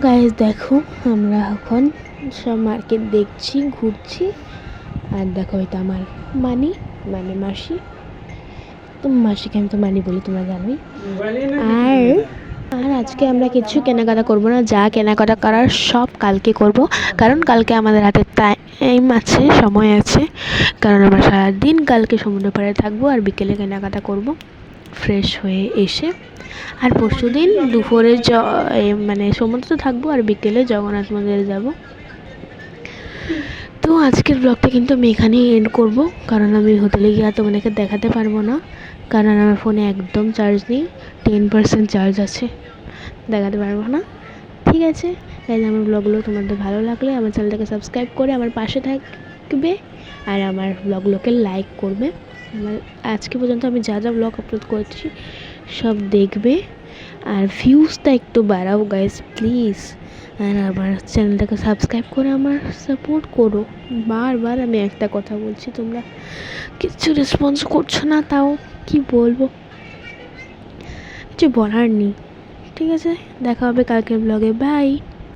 Guys দেখো আমরা এখন সব মার্কেট দেখছি, ঘুরছি। আর দেখো এটা আমার মানে মাসি, তো মাসিকে আমি তো মানি বলি, তোমরা জানোই। আর আর আজকে আমরা কিছু কেনাকাটা করব না, যা কেনাকাটা করার সব কালকে করব, কারণ কালকে আমাদের হাতে টাইম আছে, সময় আছে। কারণ আমরা সারাদিন কালকে সমুদ্র পাড়ে থাকবো আর বিকেলে কেনাকাটা করব ফ্রেশ হয়ে এসে। আর পরশু দিন দুপুরে মানে সমুদ্র থাকবো আর বিকেলে জগন্নাথ মন্দিরে যাব। তো আজকের ব্লগটা কিন্তু আমি এখানেই এন্ড করব, কারণ আমি হোটেলে গিয়ে তোমাদেরকে দেখাতে পারবো না, কারণ আমার ফোনে একদম চার্জ নেই, 10% চার্জ আছে, দেখাতে পারবো না। ঠিক আছে, তাই আমার ব্লগগুলো তোমাদের ভালো লাগলে আমার চ্যানেলটাকে সাবস্ক্রাইব করে আমার পাশে থাকবে আর আমার ব্লগগুলোকে লাইক করবে। আমার আজকে পর্যন্ত আমি যা যা ব্লগ আপলোড করেছি সব দেখবে, আর ভিউজটা একটু বাড়াও গাইস প্লিজ। আর আমার চ্যানেলটাকে সাবস্ক্রাইব করে আমার সাপোর্ট করো। বারবার আমি একটা কথা বলছি, তোমরা কিছু রেসপন্স করছো না, তাও কি বলবো, কিছু বলার নেই। ঠিক আছে, দেখা হবে কালকের ব্লগে, বাই।